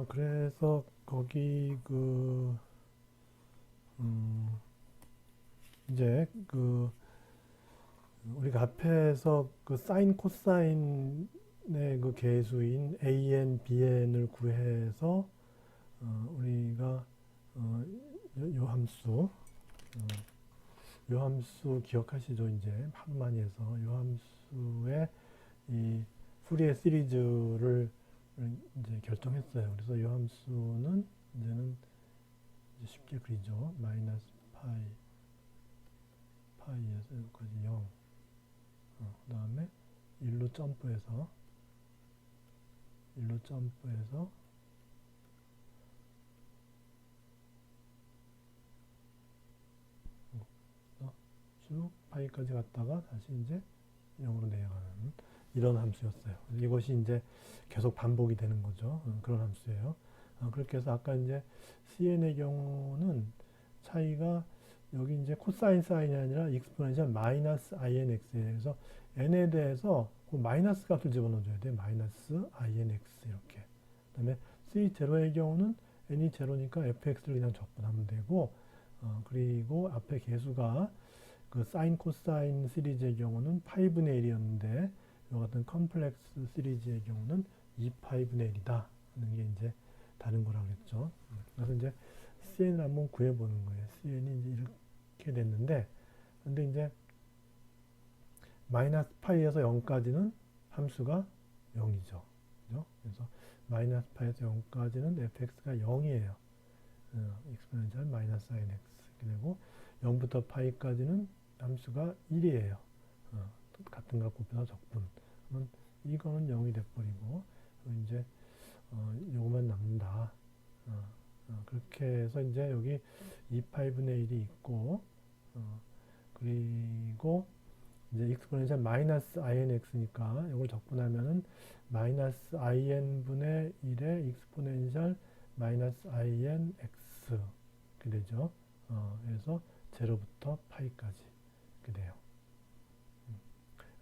그래서 거기 음, 이제 우리가 앞에서 그 사인 코사인의 그 계수인 an, bn을 구해서 우리가 어, 요 함수, 요 함수 기억하시죠? 이제 하도 많이 해서 요 함수의 이 푸리에 시리즈를 이제 결정했어요. 그래서 요 함수는 이제는 이제 쉽게 그리죠. 마이너스 파이에서 여기까지 0. 그 다음에 1로 점프해서 쭉 파이까지 갔다가 다시 이제 0으로 내려가는 이런 함수였어요. 이것이 이제 계속 반복이 되는 거죠. 그런 함수예요. 그렇게 해서 아까 이제 cn의 경우는 차이가 여기 이제 코사인 사인이 아니라 익스포넨셜 마이너스 inx에 그래서 n에 대해서 그 마이너스 값을 집어넣어줘야 돼. 마이너스 inx 이렇게. 그다음에 c0의 경우는 n이 제로니까 fx를 그냥 적분하면 되고 그리고 앞에 계수가 그 사인 코사인 시리즈의 경우는 파이분의 1이었는데 이 같은 컴플렉스 시리즈의 경우는 2파이분의 1이다 하는 게 이제 다른 거라고 그랬죠. 그래서 이제 cn을 한번 구해보는 거예요. cn이 이제 이렇게 됐는데 근데 이제 마이너스 파이에서 0까지는 함수가 0이죠. 그죠? 그래서 마이너스 파이에서 0까지는 fx가 0이에요. 익스포넨셜 마이너스 sin x 이렇게 되고 0부터 파이까지는 함수가 1이에요. 같은 값 곱해서 적분. 그러면 이거는 0이 돼버리고 이제 요거만 남는다. 그렇게 해서 이제 여기 2파이분의 1이 있고 그리고 이제 익스포넨셜 마이너스 inx니까 이걸 적분하면은 마이너스 in분의 1의 익스포넨셜 마이너스 inx 이렇게 되죠. 그래서 0부터 파이까지 이렇게 돼요.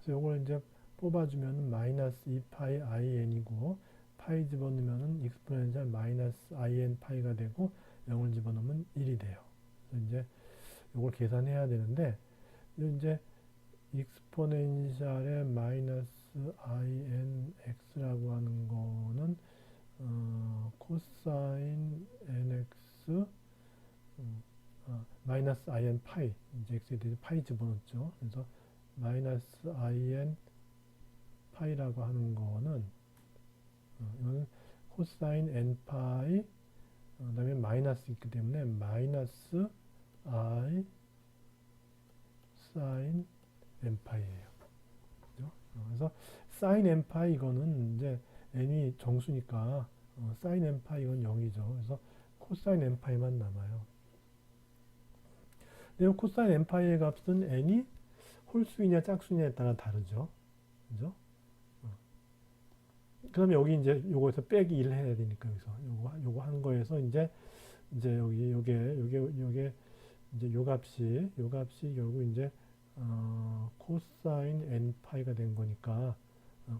그래서 이걸 이제 뽑아주면 마이너스 2파이 in이고 파이 집어넣으면 익스포넨셜 마이너스 in 파이가 되고 0을 집어넣으면 1이 돼요. 그래서 이제 이걸 계산해야 되는데 이제 익스포넨셜의 마이너스 inx라고 하는 거는 코사인 nx 마이너스 in 파이 이제 x에 대해서 파이 집어넣었죠. 그래서 마이너스 in 파이라고 하는 거는 이거는 코사인 n 파이 그다음에 마이너스 있기 때문에 마이너스 i 사인 n파이예요. 그죠? 그래서 사인 n파이 이거는 이제 n이 정수니까 사인 n파이 이건 0이죠. 그래서 코사인 n파이만 남아요. 근데 코사인 n파이의 값은 n이 홀수이냐 짝수냐에 따라 다르죠. 그죠? 그 다음에 여기 이제 요거에서 빼기 1 해야 되니까 여기서 요거 한 거에서 이제 여기 요게 이제 요 값이 결국 이제 코사인 n 파이가 된 거니까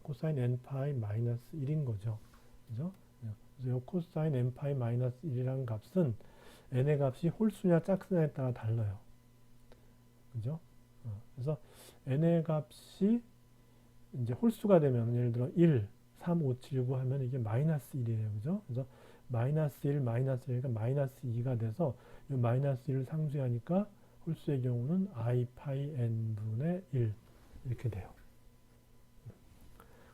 코사인 n 파이 마이너스 1인 거죠. 그죠? 그래서 요 코사인 n 파이 마이너스 1이라는 값은 n의 값이 홀수냐 짝수냐에 따라 달라요. 그죠? 그래서 n의 값이 이제 홀수가 되면 예를 들어 1, 3, 5, 7, 9 하면 이게 마이너스 1이에요. 그죠? 그래서 마이너스 1, 마이너스 1가 마이너스 2가 돼서 이 마이너스 1을 상수하니까 홀수의 경우는 i 파이 n분의 1 이렇게 돼요.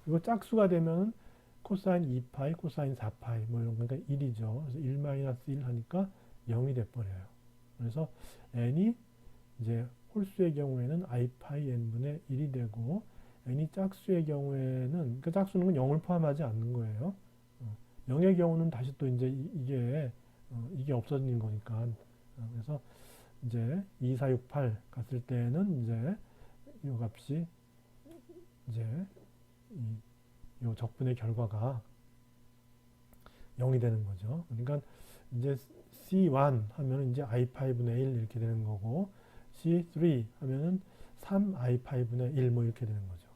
그리고 짝수가 되면 코사인 2파이, 코사인 4파이 뭐 이런 거니까 1이죠. 그래서 1 마이너스 1 하니까 0이 돼 버려요. 그래서 n이 이제 홀수의 경우에는 i 파이 n분의 1이 되고 n이 짝수의 경우에는 그 짝수는 0을 포함하지 않는 거예요. 0의 경우는 다시 또 이제 이게 없어지는 거니까 그래서 이제 2, 4, 6, 8 갔을 때는 이제 이 값이 이제 이 적분의 결과가 0이 되는 거죠. 그러니까 이제 C1 하면은 이제 i5분의 1 이렇게 되는 거고 C3 하면은 3i5분의 1 뭐 이렇게 되는 거죠.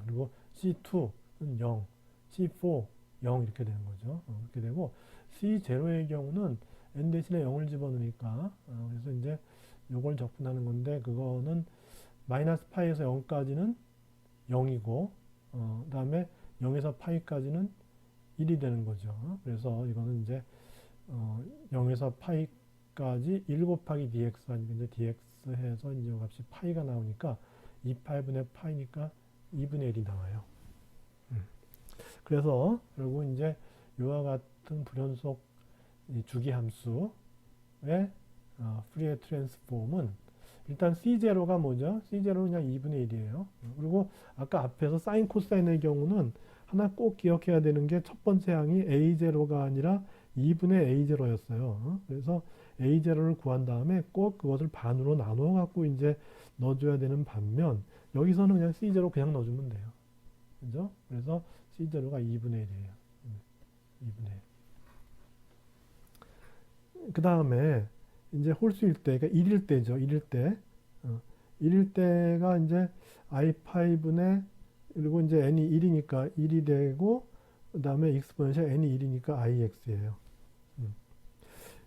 그리고 C2는 0, C4 0 이렇게 되는 거죠. 이렇게 되고 C0의 경우는 n 대신에 0을 집어넣으니까 그래서 이제 요걸 적분하는 건데 그거는 마이너스 파이에서 0까지는 0이고 그 다음에 0에서 파이까지는 1이 되는 거죠. 그래서 이거는 이제 0에서 파이까지 1 곱하기 dx 아니면 이제 dx 해서 이제 값이 파이가 나오니까 2파이분의 파이니까 2분의 1이 나와요. 그래서 결국 이제 이와 같은 불연속 주기함수의 푸리에 트랜스폼은 일단 C0가 뭐죠? C0는 그냥 2분의 1이에요. 그리고 아까 앞에서 사인 코사인의 경우는 하나 꼭 기억해야 되는 게 첫 번째 항이 A0가 아니라 2분의 A0였어요. 그래서 A0를 구한 다음에 꼭 그것을 반으로 나눠 갖고 이제 넣어줘야 되는 반면 여기서는 그냥 C0 그냥 넣어주면 돼요. 그죠? 그래서 C0가 2분의 1이에요. 2분의 1. 그 다음에 이제 홀수일 때, 그러니까 1일 때죠. 1일 때. 1일 때가 이제 I5분의 그리고 이제 n이 1이니까 1이 되고 그 다음에 익스포넨셜 n이 1이니까 IX예요.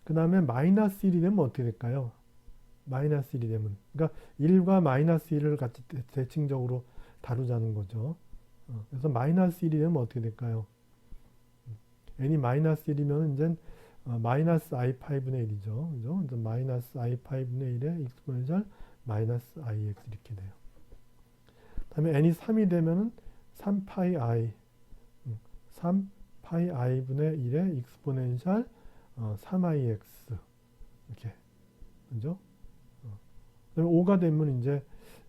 그 다음에 마이너스 1이 되면 어떻게 될까요? 마이너스 1이 되면 그러니까 1과 마이너스 1을 같이 대칭적으로 다루자는 거죠. 그래서 마이너스 1이 되면 어떻게 될까요? n이 마이너스 1이면 이제 마이너스 i5분의 1이죠. 그죠? 그래서 마이너스 i5분의 1에 익스포넨셜 마이너스 ix 이렇게 돼요. 다음에 n이 3이 되면은 3파이 i 3파이 i분의 1에 익스포넨셜 3ix 이렇게 그죠? 그다음에 5가 되면 이제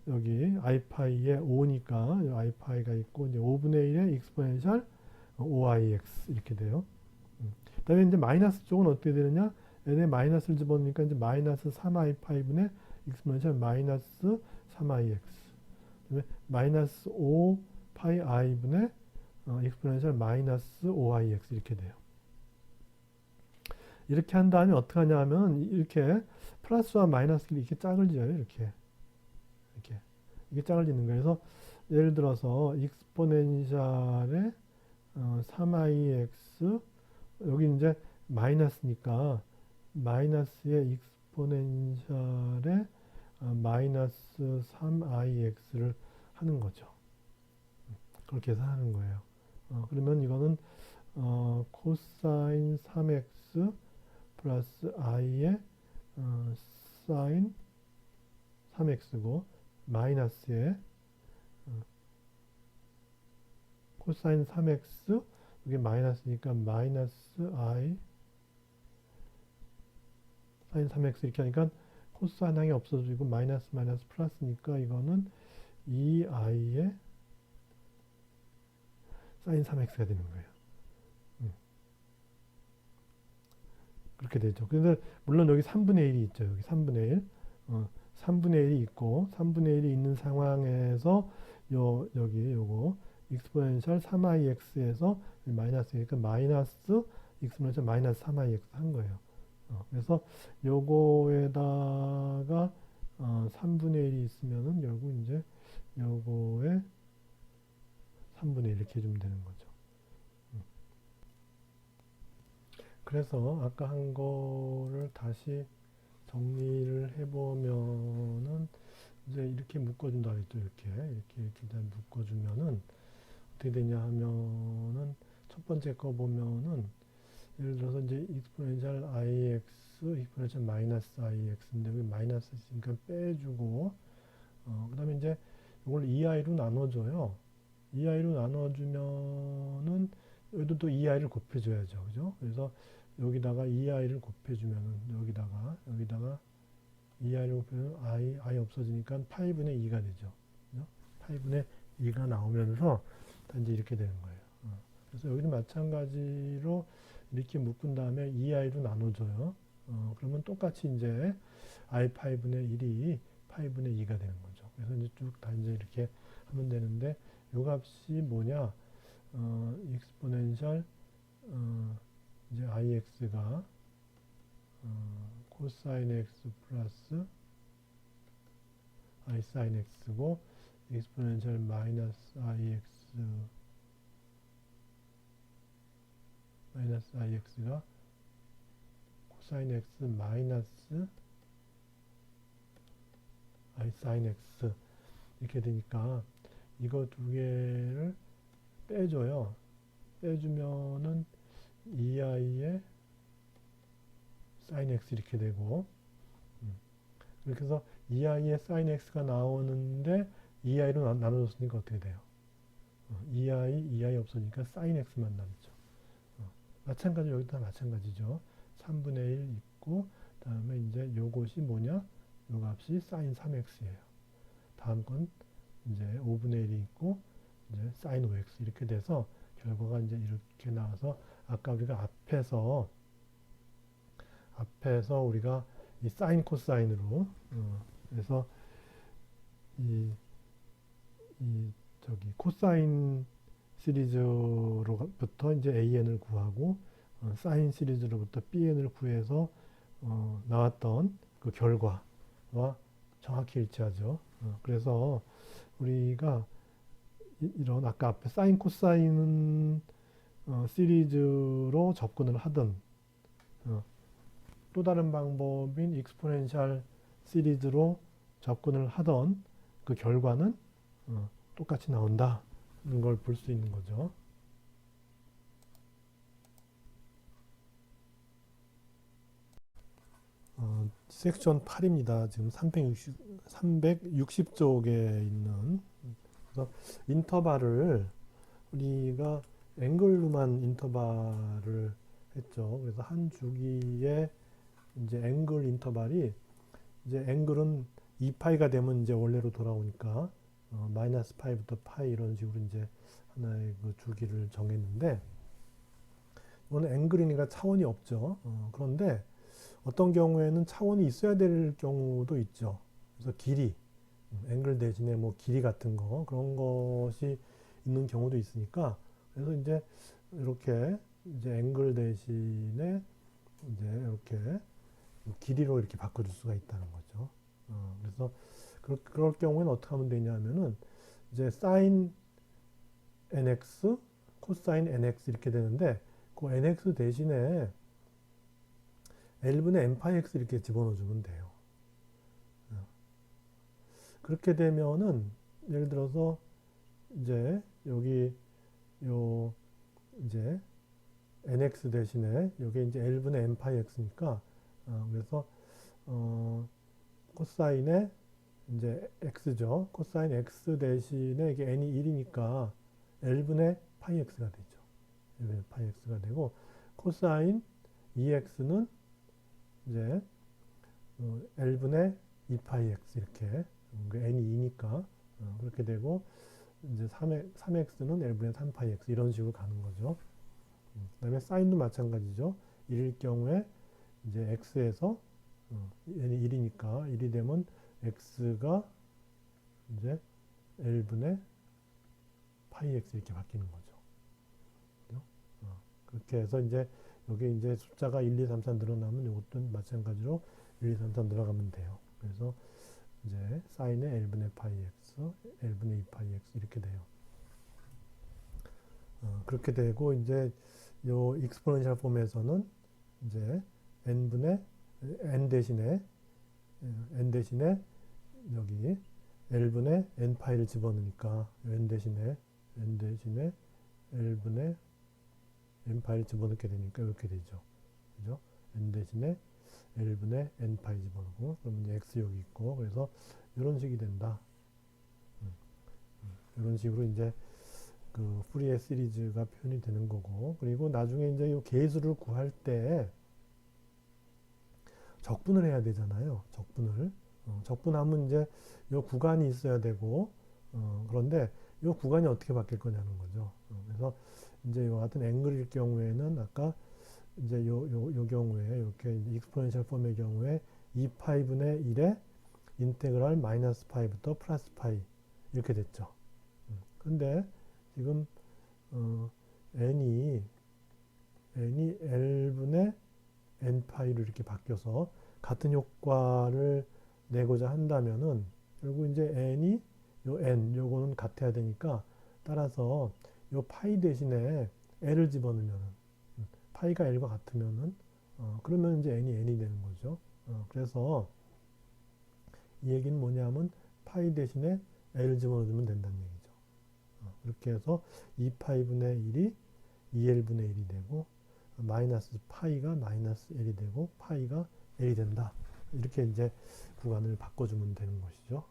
여기 i파이에 5니까 i파이가 있고 이제 5분의 1에 익스포넨셜 5ix 이렇게 돼요. 그다음에 이제 마이너스 쪽은 어떻게 되느냐? n에 마이너스를 집어넣으니까 이제 마이너스 3i5분의 익스포넨셜 마이너스 3ix 그다음에 마이너스 5파이 i분의 익스포넨셜 마이너스 5ix 이렇게 돼요. 이렇게 한 다음에 어떻게 하냐 하면 이렇게 플러스와 마이너스끼리 이렇게 짝을 지어요. 이렇게 이게 짝을 짓는 거예요. 그래서 예를 들어서 익스포넨셜의 3ix 여기 이제 마이너스니까 마이너스의 익스포넨셜의 마이너스 3ix를 하는 거죠. 그렇게 해서 하는 거예요. 그러면 이거는 코사인 3x 플러스 i의 사인 3x고 마이너스의 코사인 3x 이게 마이너스니까 마이너스 i 사인 3x 이렇게 하니까 코사인 항이 없어지고 마이너스 마이너스 플러스니까 이거는 2i의 사인 3x가 되는 거예요. 그렇게 되죠. 근데 물론 여기 3분의 1이 있죠. 여기 3분의 1. 3분의 1이 있고 3분의 1이 있는 상황에서 여기 요거 익스포넨셜 3ix에서 마이너스니까 마이너스 익스포넨셜 마이너스 3ix 한 거예요. 그래서 요거에다가 3분의 1이 있으면은 결국 이제 요거에 3분의 1 이렇게 해주면 되는 거죠. 그래서 아까 한 거를 다시 정리를 해보면은 이제 이렇게 묶어준다 했죠. 이렇게 묶어주면은 어떻게 되냐 하면은 첫 번째 거 보면은 예를 들어서 이제 익스포넨셜 ix 익스포넨셜 마이너스 ix인데 여기 마이너스 있으니까 빼주고 그 다음에 이제 이걸 2i로 나눠줘요. 2i로 나눠주면은 여기도 또 2i를 곱해줘야죠. 그죠? 그래서 여기다가 2i를 곱해주면은 여기다가 2i를 곱해주면 i 없어지니까 8분의 2가 되죠. 그죠? 8분의 2가 나오면서 이제 이렇게 되는 거예요. 그래서 여기도 마찬가지로 이렇게 묶은 다음에 2i로 나눠줘요. 그러면 똑같이 이제 i 8분의 1이 8분의 2가 되는 거죠. 그래서 이제 쭉 다 이제 이렇게 하면 되는데 요 값이 뭐냐? 익스포넨셜 이제 ix가 코사인 x 플러스 i 사인 x고 익스포넨셜 마이너스 ix 마이너스 ix가 코사인 x 마이너스 i 사인 x 이렇게 되니까 이거 두 개를 빼줘요. 빼주면은 2i의 사인 x 이렇게 되고 이렇게 해서 2i의 사인 x가 나오는데 2i로 나눠줬으니까 어떻게 돼요? 2i 없으니까 사인 x만 남죠. 마찬가지 여기도 다 마찬가지죠. 3분의 1 있고 다음에 이제 요것이 뭐냐? 요 값이 사인 3x예요. 다음 건 이제 5분의 1이 있고 이제 사인 5x 이렇게 돼서 결과가 이제 이렇게 나와서 아까 우리가 앞에서 우리가 이 사인 코사인으로 그래서 이 저기 코사인 시리즈로부터 이제 AN을 구하고 사인 시리즈로부터 BN을 구해서 나왔던 그 결과와 정확히 일치하죠. 그래서 우리가 이런 아까 앞에 사인 코사인 시리즈로 접근을 하든 또 다른 방법인 익스포넨셜 시리즈로 접근을 하던 그 결과는 똑같이 나온다는 걸 볼 수 있는 거죠. 섹션 8입니다. 지금 360쪽에 있는 그래서 인터벌을 우리가 앵글로만 인터벌을 했죠. 그래서 한 주기에 이제 앵글 인터벌이 이제 앵글은 2파이가 되면 이제 원래로 돌아오니까 마이너스 파이부터 파이 이런 식으로 이제 하나의 그 주기를 정했는데 이거는 앵글이니까 차원이 없죠. 그런데 어떤 경우에는 차원이 있어야 될 경우도 있죠. 그래서 길이, 앵글 대신에 뭐 길이 같은 거 그런 것이 있는 경우도 있으니까 그래서 이제 이렇게 이제 앵글 대신에 이제 이렇게 길이로 이렇게 바꿔줄 수가 있다는 거죠. 그래서 그럴 경우에는 어떻게 하면 되냐면은 이제 사인 nx, 코사인 nx 이렇게 되는데 그 nx 대신에 L분의 n파이 x 이렇게 집어넣어주면 돼요. 그렇게 되면은 예를 들어서 이제 여기 요 이제 nx 대신에 여기 이제 L분의 n파이 x니까 그래서 코사인의 이제 x죠. 코사인 x 대신에 이게 n이 1이니까 L분의 파이 x가 되죠. L분의 파이 x가 되고 코사인 2x는 이제 L분의 2파이 x 이렇게 n이 2니까 그렇게 되고 이제 3x는 L분의 3파이 x 이런 식으로 가는 거죠. 그 다음에 사인도 마찬가지죠. 1일 경우에 이제 x에서 n이 1이니까 1이 되면 x가 이제 L분의 파이 x 이렇게 바뀌는 거죠. 그죠? 그렇게 해서 이제 여기 이제 숫자가 1, 2, 3, 4 늘어나면 이것도 마찬가지로 1, 2, 3, 4 늘어가면 돼요. 그래서 이제 사인의 L분의 파이 x, L분의 2파이 x 이렇게 돼요. 그렇게 되고 이제 요 익스포넨셜 폼에서는 이제 n 대신에 여기 L분의 n파이를 집어넣으니까 n 대신에 L분의 n파이를 집어넣게 되니까 이렇게 되죠. 그죠? n 대신에 L분의 n파이 집어넣고 그러면 이제 x 여기 있고 그래서 이런 식이 된다. 이런 식으로 이제 그 푸리에 시리즈가 표현이 되는 거고 그리고 나중에 이제 이 계수를 구할 때 적분을 해야 되잖아요. 적분하면 이제 이 구간이 있어야 되고 그런데 이 구간이 어떻게 바뀔 거냐는 거죠. 그래서 이제 이와 같은 앵글일 경우에는 아까 이제 요 경우에 이렇게 익스포넨셜 폼의 경우에 2파이분의 1에 인테그랄 마이너스 파이부터 플러스 파이 이렇게 됐죠. 근데 지금 n이 L분의 n파이로 이렇게 바뀌어서 같은 효과를 내고자 한다면은 결국 이제 n이 요 n 요거는 같아야 되니까 따라서 요 파이 대신에 l을 집어넣으면은 파이가 L과 같으면은 그러면 이제 n이 n이 되는 거죠. 그래서 이 얘기는 뭐냐면 파이 대신에 L을 집어넣으면 된다는 얘기죠. 그렇게 해서 2파이분의 1이 2L분의 1이 되고 마이너스 파이가 마이너스 L이 되고 파이가 L이 된다. 이렇게 이제 구간을 바꿔주면 되는 것이죠.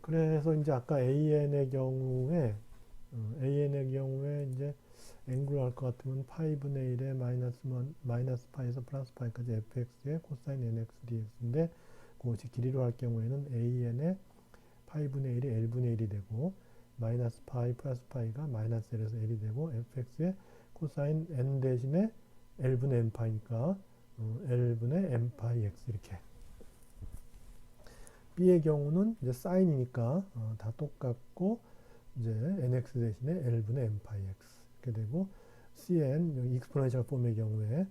그래서 이제 아까 AN의 경우에 이제 n으로 할 것 같으면 파이분의 1에 마이너스 파이에서 플러스 파이까지 fx의 코사인 nx dx인데 그것이 길이로 할 경우에는 an의 파이분의 1이 l분의 1이 되고 마이너스 파이 플러스 파이가 마이너스 l에서 l이 되고 fx의 코사인 n 대신에 l분의 n 파이니까 l분의 n 파이 x 이렇게. b의 경우는 이제 사인이니까 다 똑같고 이제 nx 대신에 l분의 n 파이 x 이렇게 되고 cn 여기 익스포넨셜 폼의 경우에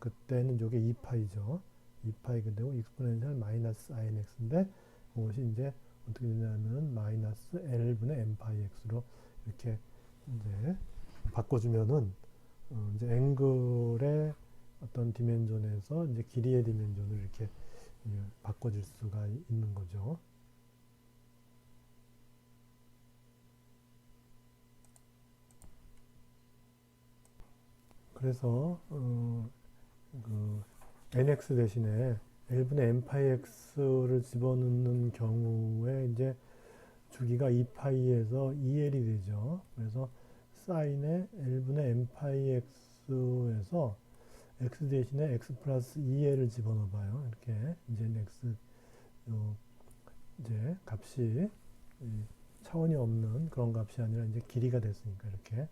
그때는 이게 2파이죠. 2파이가 되고 익스포넨셜 마이너스 inx인데 그것이 이제 어떻게 되냐면 마이너스 l분의 n 파이 x로 이렇게 이제 바꿔주면은 이제 앵글의 어떤 디멘전에서 이제 길이의 디멘전을 이렇게 바꿔줄 수가 있는 거죠. 그래서 그 nx 대신에 l분의 n파이 x를 집어넣는 경우에 이제 주기가 2파이에서 2l이 되죠. 그래서 사인의 l분의 n파이 x에서 x 대신에 x 플러스 2l을 집어넣어 봐요. 이렇게 이제 x 이제 값이 차원이 없는 그런 값이 아니라 이제 길이가 됐으니까 이렇게.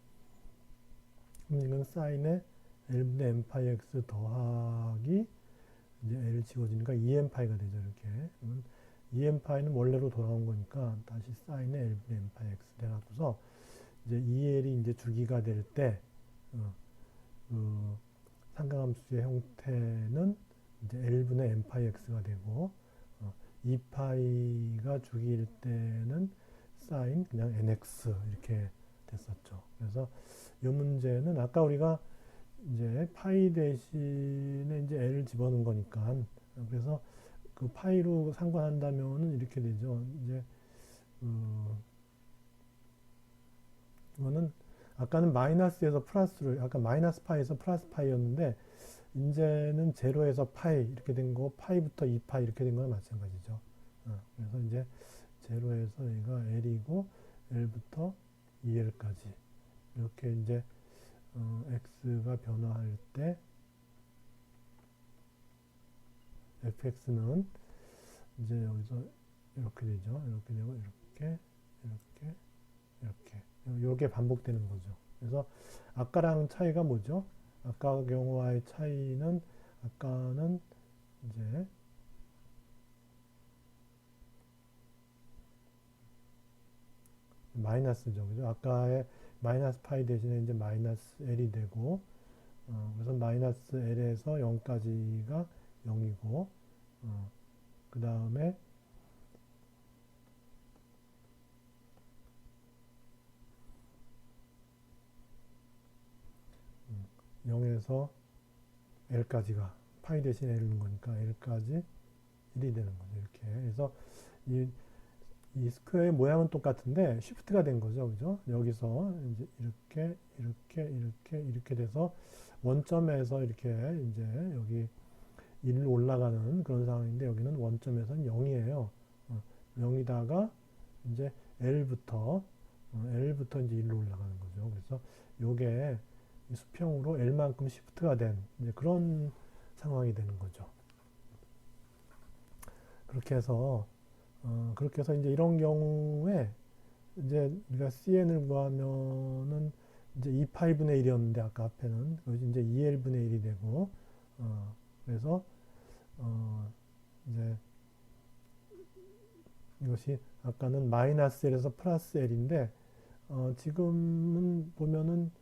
이건 사인의 l분의 n파이 x 더하기 이제 l 지워지니까 2n파이가 되죠. 이렇게. 그러면 2n파이는 원래로 돌아온 거니까 다시 사인의 l분의 n파이 x 돼갖고서 이제 2l이 이제 주기가 될 때 삼각함수의 형태는 이제 l분의 n파이 x가 되고 2파이가 주기일 때는 사인 그냥 nx 이렇게 됐었죠. 그래서 이 문제는 아까 우리가 이제 파이 대신에 이제 l을 집어넣은 거니까 그래서 그 파이로 상관한다면은 이렇게 되죠. 이제 이거는 아까는 마이너스에서 플러스를 아까 마이너스 파이에서 플러스 파이였는데 이제는 제로에서 파이 이렇게 된 거 파이부터 2파이 이렇게 된 거나 마찬가지죠. 그래서 이제 제로에서 얘가 l이고 l부터 2l까지 이렇게 이제 x가 변화할 때 fx는 이제 여기서 이렇게 되죠. 이렇게 되고 이렇게 반복되는 거죠. 그래서 아까랑 차이가 뭐죠? 아까 경우와의 차이는 아까는 이제 마이너스죠. 그죠? 아까의 마이너스 파이 대신에 이제 마이너스 l이 되고 그래서 마이너스 l에서 0까지가 0이고 그 다음에 0에서 l까지가 파이 대신 l인 거니까 l까지 1이 되는 거죠. 이렇게 해서 이 스퀘어의 모양은 똑같은데 쉬프트가 된 거죠. 그죠? 여기서 이제 이렇게 돼서 원점에서 이렇게 이제 여기 1로 올라가는 그런 상황인데 여기는 원점에서는 0이에요. 0이다가 이제 L부터 이제 1로 올라가는 거죠. 그래서 요게 수평으로 L만큼 시프트가 된 이제 그런 상황이 되는 거죠. 그렇게 해서 이제 이런 경우에 이제 우리가 CN을 구하면은 이제 2파이분의 1이었는데 아까 앞에는 그것이 이제 2L분의 1이 되고 그래서 이제 이것이 아까는 마이너스 L에서 플러스 L인데 지금은 보면은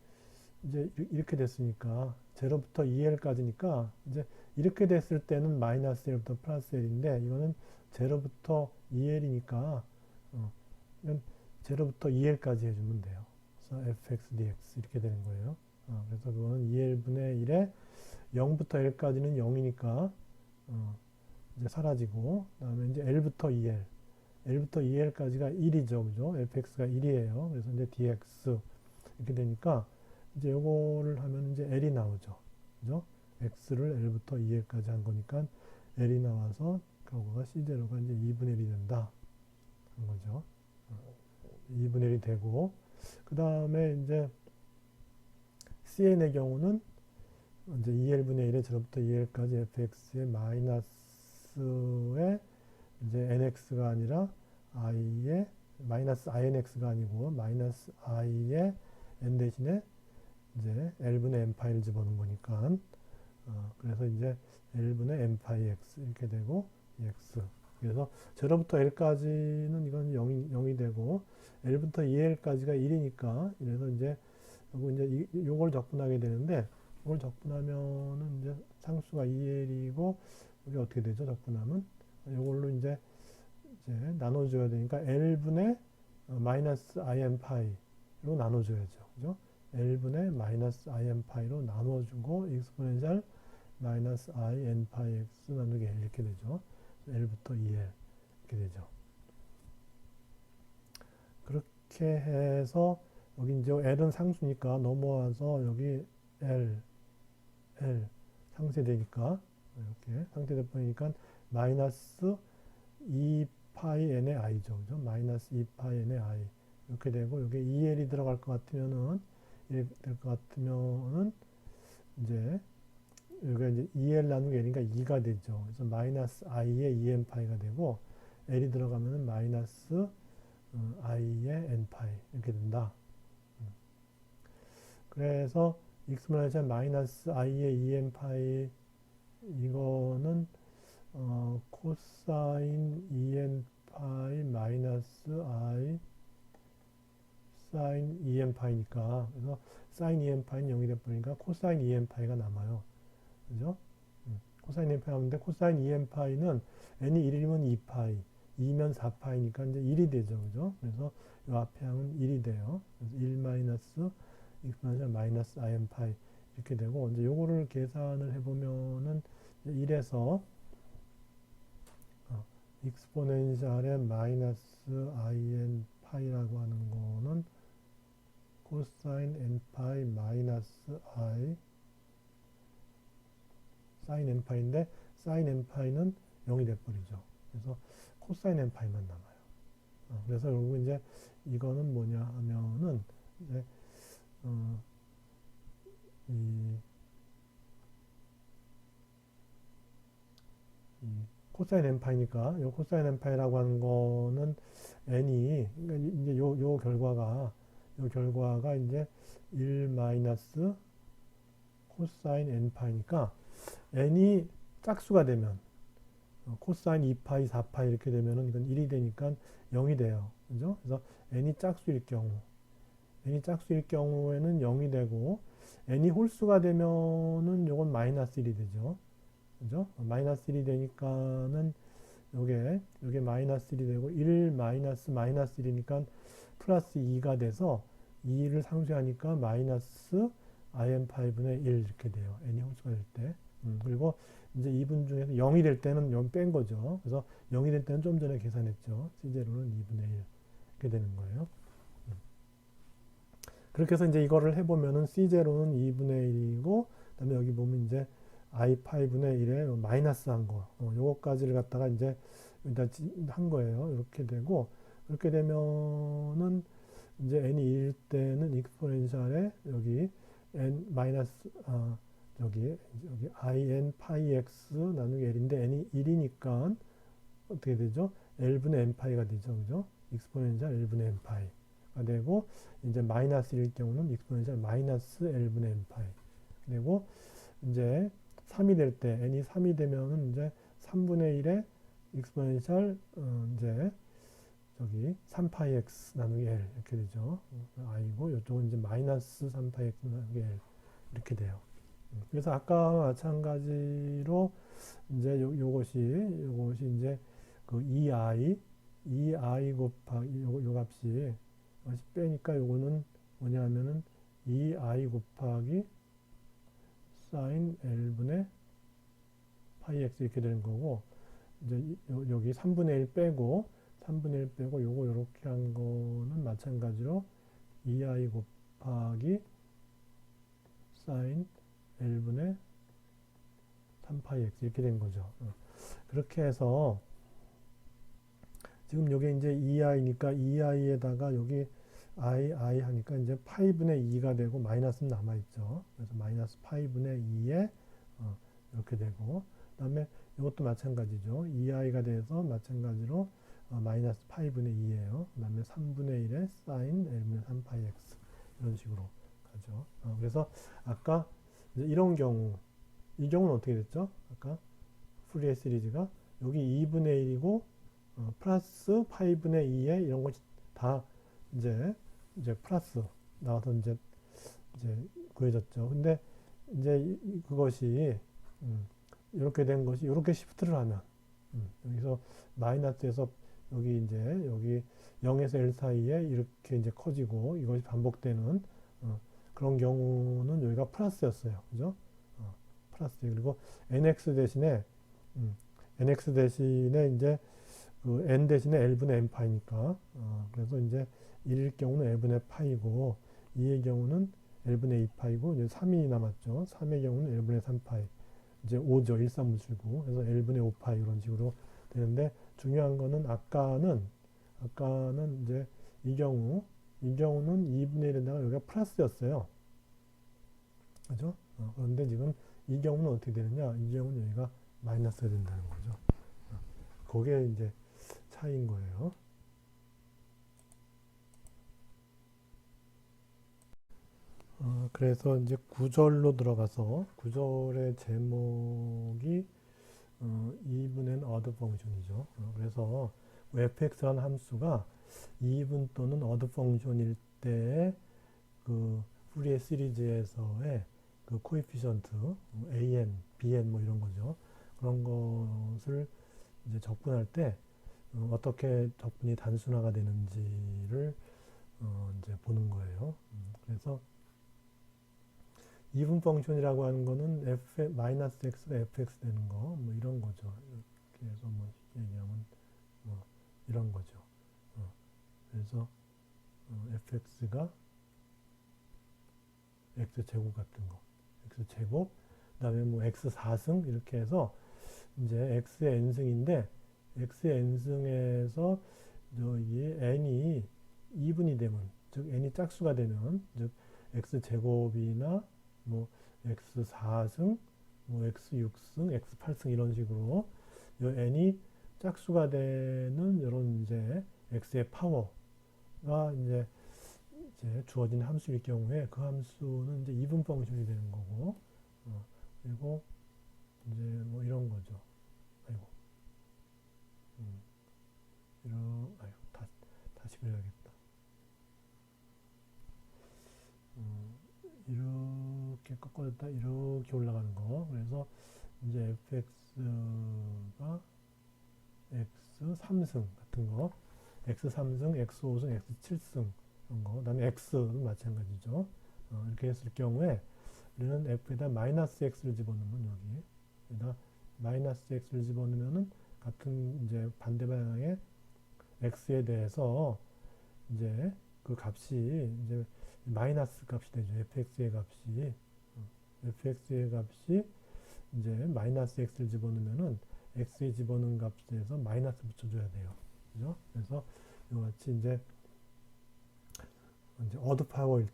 이제 이렇게 됐으니까 0부터 2L까지니까 이제 이렇게 됐을 때는 마이너스 L부터 플러스 L인데 이거는 0부터 2L이니까 이건 0부터 2L까지 해주면 돼요. fx dx 이렇게 되는 거예요. 그래서 그거는 2L분의 1에 0부터 L까지는 0이니까 이제 사라지고, 그다음에 이제 L부터 2L까지가 1이죠, 그죠? fx가 1이에요. 그래서 이제 dx 이렇게 되니까 이제 요거를 하면 이제 L이 나오죠, 그죠? x를 L부터 2L까지 한 거니까 L이 나와서 그거가 C제로가 이제 2분의 1이 된다 한 거죠. 2분의 1이 되고, 그 다음에 이제 CN의 경우는 이제 2L분의 1에 0부터 2L까지 fx의 마이너스에 이제 nx가 아니라 i의 마이너스 inx가 아니고 마이너스 i의 n 대신에 이제 L분의 n파이를 집어넣은 거니까 그래서 이제 L분의 n파이 x 이렇게 되고 x. 그래서 0부터 L까지는 이건 0이 되고 L부터 2L까지가 1이니까 이래서 이제 요걸 적분하게 되는데, 이걸 적분하면은 이제 상수가 2L이고 이게 어떻게 되죠? 적분하면 요걸로 이제 나눠줘야 되니까 L분의 마이너스 in파이로 나눠줘야죠, 그죠? L분의 마이너스 in파이로 나눠주고 익스포넨셜 마이너스 in파이 x 나누기 L 이렇게 되죠. L부터 2L 이렇게 되죠. 그렇게 해서 여기 이제 L은 상수니까 넘어와서 여기 L 상쇄되니까 이렇게 상쇄돼 버리니까 마이너스 2파이 n의 i죠, 그죠? 마이너스 2파이 n의 i 이렇게 되고, 여기 2L이 들어갈 것 같으면은 이제 여기가 이제 2L 나누기 L이니까 2가 되죠. 그래서 마이너스 i의 2n파이가 되고, L이 들어가면은 마이너스 i의 n파이 이렇게 된다. 그래서 익스포넨셜 마이너스 i의 2n파이 이거는 코사인 2n파이 마이너스 i 사인 2n파이니까, 그래서 사인 2n파이는 0이 돼버리니까 코사인 2n파이가 남아요, 그죠? 코사인 2n파이 나오는데 코사인 2n파이는 n이 1이면 2파이, 2면 4파이니까 이제 1이 되죠, 그죠? 그래서 이 앞에 항은 1이 돼요. 그래서 1 마이너스 익스포넨셜 마이너스 in파이 이렇게 되고, 이제 요거를 계산을 해보면은 1에서 익스포넨셜의 마이너스 in파이라고 하는 거는 코사인 n파이 마이너스 i 사인 n파이인데, 사인 n파이는 0이 돼버리죠. 그래서 코사인 n파이만 남아요. 그래서 결국 이제 이거는 뭐냐 하면은 이제 이 코사인 n파이니까 요 코사인 n파이라고 하는 거는 n이, 그러니까 이제 요 결과가 이제 1 마이너스 코사인 n파이니까 n이 짝수가 되면 코사인 2파이, 4파이 이렇게 되면은 이건 1이 되니까 0이 돼요, 그죠? 그래서 n이 짝수일 경우에는 0이 되고, n이 홀수가 되면은 요건 마이너스 1이 되죠, 그죠? 마이너스 1이 되니까는 요게 마이너스 1이 되고, 1 마이너스 1이니까 플러스 2가 돼서 2를 상쇄하니까 마이너스 in5분의 1 이렇게 돼요, n이 홀수가 될 때. 그리고 이제 2분 중에서 0이 될 때는 0 뺀 거죠. 그래서 0이 될 때는 좀 전에 계산했죠. C제로는 2분의 1 이렇게 되는 거예요. 그렇게 해서 이제 이거를 해보면은 C제로는 2분의 1이고, 그 다음에 여기 보면 이제 I5분의 1에 마이너스 한 거, 요거까지를 갖다가 이제 일단 한 거예요. 이렇게 되고, 그렇게 되면은 이제 n이 1일 때는 익스포넨셜에 여기 n 마이너스, 여기 in 파이 x 나누기 l인데 n이 1이니까 어떻게 되죠? l분의 n파이가 되죠, 그죠? 익스포넨셜 l분의 n파이가 되고, 이제 마이너스 1일 경우는 익스포넨셜 마이너스 l분의 n파이 되고, 이제 3이 될 때, n이 3이 되면은 이제 3분의 1에 익스포넨셜 이제 저기 3파이 x 나누기 l 이렇게 되죠. i고, 이쪽은 이제 마이너스 3파이 x 나누기 l 이렇게 돼요. 그래서 아까와 마찬가지로 이제 요것이 이제 그 2i 곱하기 요 값이 빼니까 요거는 뭐냐면은 2i 곱하기 sin L분의 파이 x 이렇게 되는 거고, 이제 여기 3분의 1 빼고, 3분의 1 빼고 요거 요렇게 한 거는 마찬가지로 2i 곱하기 sin L분의 3파이 x 이렇게 된 거죠. 그렇게 해서 지금 요게 이제 2i니까 2i에다가 여기 i 하니까 이제 파이분의 2가 되고 마이너스는 남아있죠. 그래서 마이너스 파이분의 2에 이렇게 되고, 그 다음에 이것도 마찬가지죠. 2i가 돼서 마찬가지로 마이너스 파이분의 2예요. 그 다음에 3분의 1에 sin L분의 3파이 x 이런 식으로 가죠. 그래서 아까 이제 이런 경우, 이 경우는 어떻게 됐죠? 아까 푸리에 시리즈가 여기 2분의 1이고 플러스 파이분의 2에 이런 것이 다 이제 플러스 나와서 이제 구해졌죠. 근데 이제 그것이 이렇게 된 것이 이렇게 시프트를 하면 여기서 마이너스에서 여기 0에서 L 사이에 이렇게 이제 커지고 이것이 반복되는 그런 경우는 여기가 플러스였어요. 그죠? 플러스. 그리고 nx 대신에 이제 그 n 대신에 L분의 n 파이니까 그래서 이제 1일 경우는 L분의 파이고 2의 경우는 L분의 2파이고 이제 3이 남았죠. 3의 경우는 L분의 3파이. 이제 5죠. 일삼분술고. 그래서 L분의 5파이 이런 식으로 되는데 중요한 거는 아까는 이제 이 경우는 2분의 1에다가 여기가 플러스였어요. 그죠? 그런데 지금 이 경우는 어떻게 되느냐? 이 경우는 여기가 마이너스가 된다는 거죠. 그게 이제 차이인 거예요. 그래서 이제 구절로 들어가서 구절의 제목이 2분의 어드 펑션이죠. 그래서 fx라는 함수가 2분 또는 어드 펑션일 때의 그 푸리에 시리즈에서의 그 코에피션트 an, bn 뭐 이런 거죠. 그런 것을 이제 접근할 때 어떻게 접근이 단순화가 되는지를 이제 보는 거예요. 그래서 이분 펑션이라고 하는 거는 마이너스 x가 fx 되는 거, 뭐 이런 거죠. 이렇게 해서 뭐 얘기하면 뭐 이런 거죠. 그래서 fx가 x제곱 같은 거, x제곱, 그 다음에 뭐 x4승 이렇게 해서 이제 x의 n승인데 x의 n승에서 이 n이 2분이 되면, 즉 n이 짝수가 되면, 즉 x제곱이나 뭐 x4승, 뭐 x6승, x8승 이런 식으로 이 n이 짝수가 되는 이런 이제 x의 파워가 이제 주어진 함수일 경우에 그 함수는 이제 이분 펑션이 되는 거고, 그리고 이제 뭐 이런 거죠. 아이고, 다시 그려야겠다. 이렇게 꺾어졌다 이렇게 올라가는 거. 그래서 이제 fx가 x3승 같은 거, x3승, x5승, x7승 이런 거. 그다음에 x는 마찬가지죠. 이렇게 했을 경우에 우리는 f에다 마이너스 x를 집어넣으면 여기에다 마이너스 x를 집어넣으면은 같은 이제 반대 방향의 x에 대해서 이제 그 값이 이제 마이너스 값이 되죠. fx의 값이 이제 마이너스 x를 집어넣으면은 x에 집어넣은 값에서 마이너스 붙여줘야 돼요. 그죠? 그래서 이와 같이 이제 어드 파워일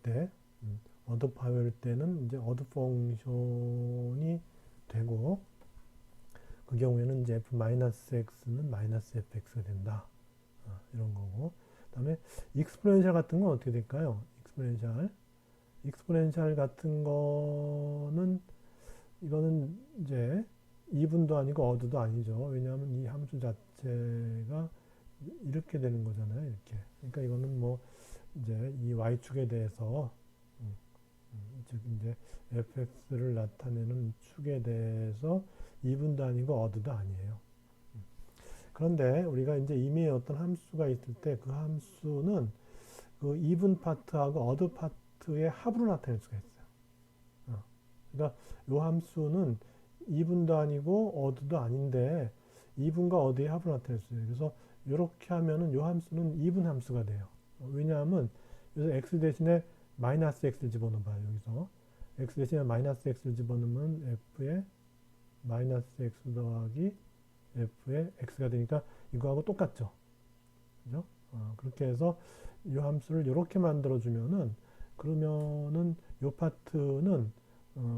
때는 이제 어드 펑션이 되고 그 경우에는 이제 f-x는 마이너스 fx가 된다. 이런 거고. 그 다음에 익스포넨셜 같은 건 어떻게 될까요? 익스포넨셜 같은 거는 이거는 이제 이분도 아니고 어드도 아니죠. 왜냐하면 이 함수 자체가 이렇게 되는 거잖아요. 이렇게. 그러니까 이거는 뭐 이제 이 y축에 대해서 즉 이제 fx를 나타내는 축에 대해서 이분도 아니고 어드도 아니에요. 그런데 우리가 이제 이미 어떤 함수가 있을 때 그 함수는 그 even 파트하고 odd 파트의 합으로 나타낼 수가 있어요. 그러니까 요 함수는 even도 아니고 odd도 아닌데 even과 odd의 합으로 나타낼 수 있어요. 그래서 이렇게 하면은 요 함수는 even 함수가 돼요. 왜냐하면 여기서 x 대신에 마이너스 x를 집어넣어봐요. 여기서 x 대신에 마이너스 x를 집어넣으면 f의 마이너스 x 더하기 f의 x가 되니까 이거하고 똑같죠. 그죠? 그렇게 해서 이 함수를 이렇게 만들어주면은 그러면은 이 파트는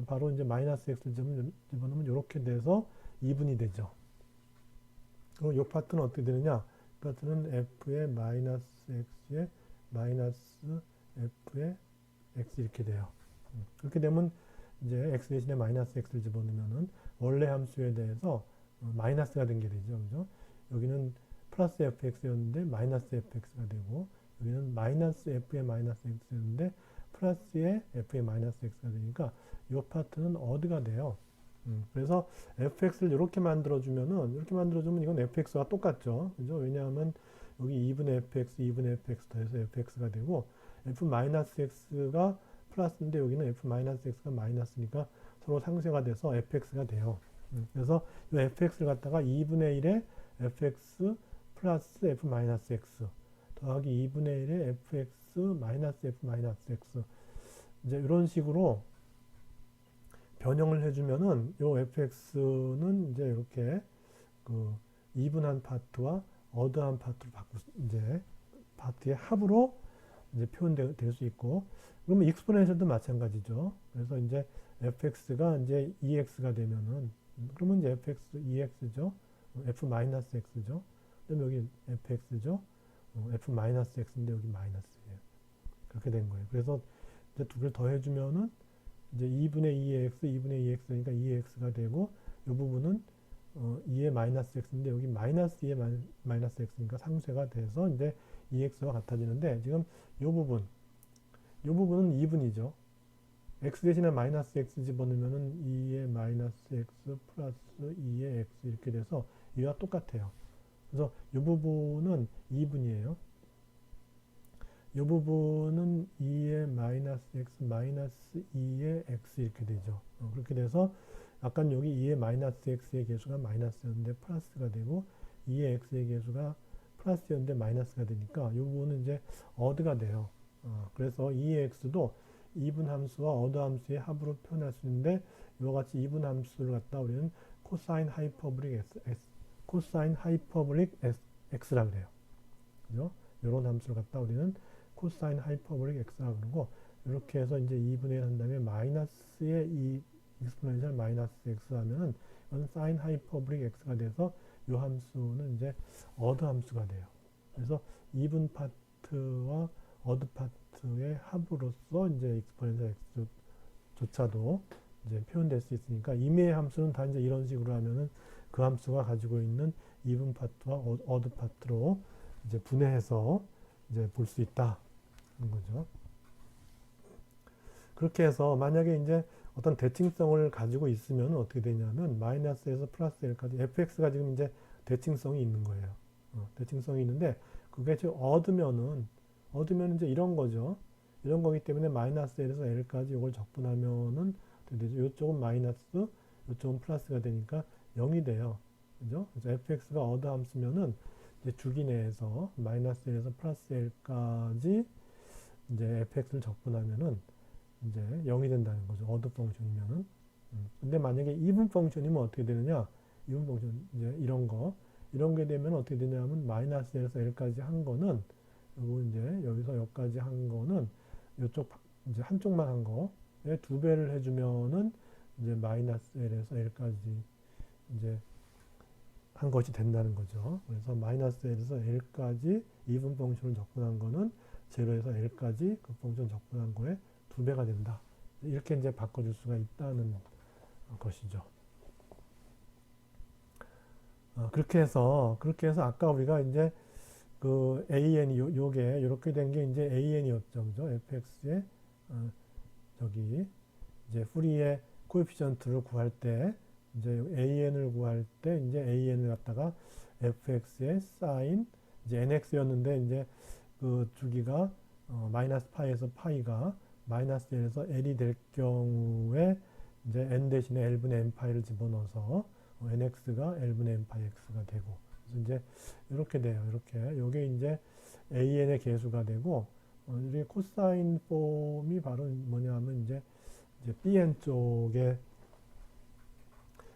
바로 이제 마이너스 x를 집어넣으면 이렇게 돼서 2분이 되죠. 그럼 이 파트는 어떻게 되느냐? 이 파트는 f의 마이너스 x의 마이너스 f의 x 이렇게 돼요. 그렇게 되면 이제 x 대신에 마이너스 x를 집어넣으면은 원래 함수에 대해서 마이너스가 된 게 되죠. 그죠? 여기는 플러스 fx였는데 마이너스 fx가 되고 여기는 마이너스 f의 마이너스 x였는데 플러스의 f의 마이너스 x가 되니까 이 파트는 odd가 돼요. 그래서 fx를 이렇게 만들어주면은 이렇게 만들어주면 이건 fx와 똑같죠. 그죠? 왜냐하면 여기 2분의 fx, 2분의 fx 더해서 fx가 되고 f 마이너스 x가 플러스인데 여기는 f 마이너스 x가 마이너스니까 서로 상쇄가 돼서 fx가 돼요. 그래서 이 fx를 갖다가 2분의 1의 fx 플러스 f 마이너스 x 더하기 2분의 1의 fx 마이너스 f 마이너스 x 이제 이런 식으로 변형을 해주면은 요 fx는 이제 이렇게 그 이분한 파트와 어드한 파트로 이제 파트의 합으로 이제 표현될 수 있고 그러면 익스포넨셜도 마찬가지죠. 그래서 이제 fx가 이제 ex가 되면은 그러면 이제 fx ex죠. f 마이너스 x죠. 그다음 여기 fx죠. f 마이너스 x인데 여기 마이너스예요. 그렇게 된 거예요. 그래서 이제 두 개를 더해주면은 이제 2분의 2의 x, 2분의 2x니까 2x가 되고 이 부분은 2의 마이너스 x인데 여기 마이너스 2의 마이너스 x니까 상쇄가 돼서 이제 2x와 같아지는데 지금 이 부분은 2분이죠. x 대신에 마이너스 x 집어넣으면은 2의 마이너스 x 플러스 2의 x 이렇게 돼서 이와 똑같아요. 그래서 이 부분은 2분이에요. 이 부분은 2의 마이너스 x 마이너스 2의 x 이렇게 되죠. 그렇게 돼서 아까 여기 2의 마이너스 x의 개수가 마이너스였는데 플러스가 되고 2의 x의 개수가 플러스였는데 마이너스가 되니까 이 부분은 이제 어드가 돼요. 그래서 2의 x도 이분 함수와 어드 함수의 합으로 표현할 수 있는데 이와 같이 이분 함수를 갖다 우리는 코사인 하이퍼블릭 코사인 하이퍼블릭 x라 그래요. 그죠? 이런 함수를 갖다 우리는 코사인 하이퍼블릭 x라 그러고 이렇게 해서 이제 2분의 1 한 다음에 마이너스의 이 익스포넨셜 마이너스 x 하면은 이건 사인 하이퍼블릭 x가 돼서 이 함수는 이제 어드 함수가 돼요. 그래서 이분 파트와 어드 파트의 합으로서 이제 익스포넨셜 x조차도 이제 표현될 수 있으니까 임의의 함수는 다 이제 이런 식으로 하면은 그 함수가 가지고 있는 이분 파트와 어드 파트로 이제 분해해서 이제 볼 수 있다. 는 거죠. 그렇게 해서 만약에 이제 어떤 대칭성을 가지고 있으면 어떻게 되냐면 마이너스에서 플러스 1까지 fx가 지금 이제 대칭성이 있는 거예요. 대칭성이 있는데 그게 지금 얻으면 이제 이런 거죠. 이런 거기 때문에 마이너스 1에서 l까지 이걸 적분하면은 어떻게 되죠? 이쪽은 마이너스, 이쪽은 플러스가 되니까 0이 돼요. 그죠? 그래서 fx가 얻어 함수면은 이제 주기 내에서 마이너스 1에서 플러스 l까지 이제 fx를 적분하면은 이제 0이 된다는 거죠. 어드 펑션이면은. 근데 만약에 이분 펑션이면 어떻게 되느냐? 이분 펑션, 이제 이런 게 되면 어떻게 되냐면 마이너스 1에서 l까지 한 거는 그리고 이제 여기서 여기까지 한 거는 이쪽 이제 한쪽만 한 거에 2배를 해주면은 이제 마이너스 1에서 l까지 이제 한 것이 된다는 거죠. 그래서 마이너스 1에서 l까지 이분 펑션을 적분한 거는 0에서 l까지 그 펑션 적분한 거에 2배가 된다. 이렇게 이제 바꿔줄 수가 있다는 것이죠. 그렇게 해서 아까 우리가 이제 그 AN이 요게 이렇게 된 게 이제 AN이었죠. 그죠? fx의 저기 이제 풀이의 코에피션트를 구할 때 이제 AN을 구할 때 이제 AN을 갖다가 fx의 사인 이제 nx였는데 이제 그 주기가 마이너스 파이에서 파이가 마이너스 1에서 L이 될 경우에 이제 N 대신에 L분의 N 파이를 집어넣어서 NX가 L분의 N 파이 X가 되고, 그래서 이제 이렇게 돼요. 이렇게. 요게 이제 AN의 계수가 되고, 이게 코사인 폼이 바로 뭐냐 하면 이제 BN 쪽의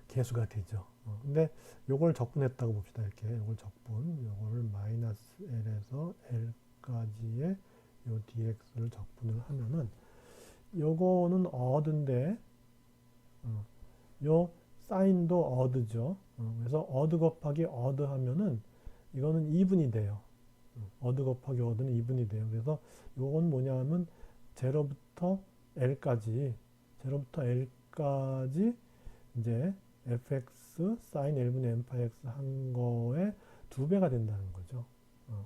계수가 되죠. 근데 요걸 적분했다고 봅시다. 이렇게 요걸 적분, 요거를 마이너스 L에서 L까지의 요 dx를 적분을 하면은 요거는 어드인데 요 사인도 어드죠. 그래서 어드 곱하기 어드 하면은 이거는 2분이 돼요. 어드 곱하기 어드는 2분이 돼요. 그래서 요건 뭐냐 하면 0부터 L까지 이제 fx sin L분의 n파이 x 한 거에 2배가 된다는 거죠.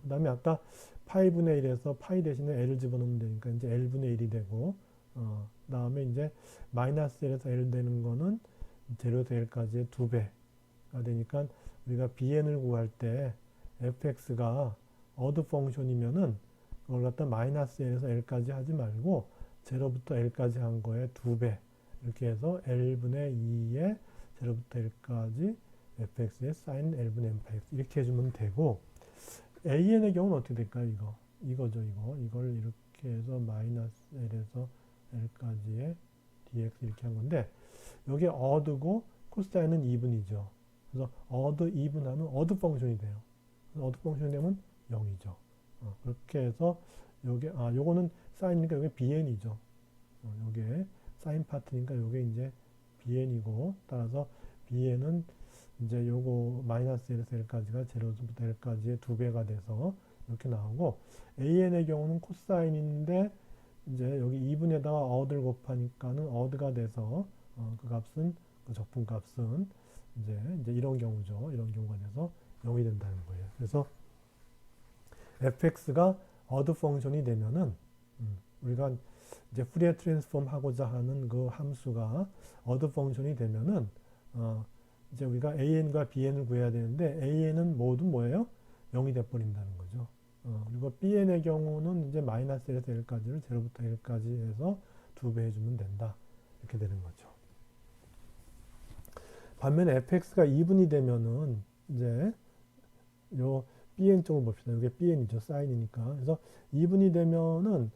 그 다음에 아까 파이분의 1에서 파이 대신에 L을 집어넣으면 되니까 이제 L분의 1이 되고, 그 다음에 이제 마이너스 1에서 L 되는 거는 0에서 L까지의 2배가 되니까 우리가 bn을 구할 때 fx가 어드 펑션이면은 그걸 갖다 마이너스 1에서 L까지 하지 말고 0부터 L까지 한 거에 2배 이렇게 해서 L분의 2에 0부터 L까지 fx의 sin L분의 n파이 x 이렇게 해주면 되고, AN의 경우는 어떻게 될까요? 이거죠. 이걸 이렇게 해서 마이너스 L에서 L까지의 dx 이렇게 한 건데, 여기 어드고 코사인은 2분이죠. 그래서 어드 2분 하면 어드 펑션이 돼요. 어드 펑션이 되면 0이죠. 그렇게 해서 요거는 사인이니까 여기 bn이죠. 요게 사인 파트니까 요게 이제 bn이고, 따라서 bn은 이제 요거 마이너스 1에서 L까지가 0부터 L까지의 2배가 돼서 이렇게 나오고, AN의 경우는 코사인인데 이제 여기 2분에다가 어드를 곱하니까는 어드가 돼서 그 값은 그 적분 값은 이제 이런 경우죠. 이런 경우가 돼서 0이 된다는 거예요. 그래서 fx가 어드 펑션이 되면은 우리가 이제 푸리에 트랜스폼 하고자 하는 그 함수가 어드 펑션이 되면은 이제 우리가 AN과 BN을 구해야 되는데 AN은 모두 뭐예요? 0이 돼버린다는 거죠. 그리고 BN의 경우는 이제 마이너스 1에서 L까지를 0부터 L까지 해서 2배 해주면 된다. 이렇게 되는 거죠. 반면에 fx가 2분이 되면은 이제 요 BN 쪽을 봅시다. 이게 BN이죠. 사인이니까. 그래서 2분이 되면은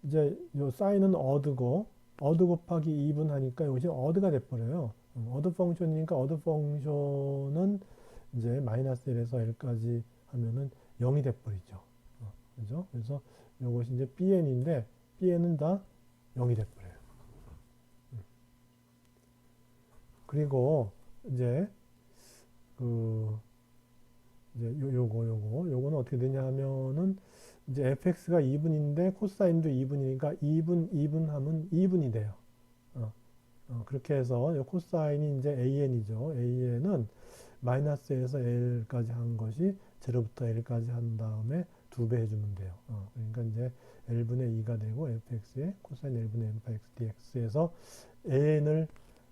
이제 요 사인은 어드고, 어드 곱하기 2분 하니까 이것이 어드가 돼버려요. 어드 펑션이니까 어드 펑션은 이제 마이너스 1에서 L까지 하면은 0이 돼버리죠. 그죠? 그래서 이것이 이제 BN인데, BN은 다 0이 돼버려요. 그리고 이제 요거는 어떻게 되냐 하면은 이제 fx가 2분인데 코사인도 2분이니까 2분 하면 2분이 돼요. 그렇게 해서 요 코사인이 이제 AN이죠. AN은 마이너스에서 L까지 한 것이 0부터 L까지 한 다음에 2배 해주면 돼요. 그러니까 이제 L분의 2가 되고 fx의 코사인 L분의 n파이 x dx에서 AN을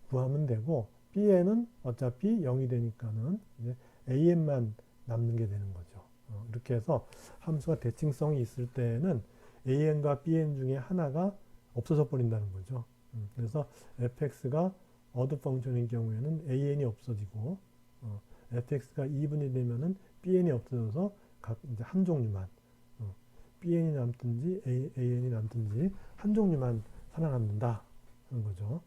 구하면 되고, BN은 어차피 0이 되니까는 이제 AN만 남는 게 되는 거죠. 이렇게 해서 함수가 대칭성이 있을 때는 AN과 BN 중에 하나가 없어져 버린다는 거죠. 그래서 fx가 어드 펑션인 경우에는 AN이 없어지고, fx가 2분이 되면은 BN이 없어져서 각 이제 한 종류만, BN이 남든지 AN이 남든지 한 종류만 살아남는다 하는 거죠.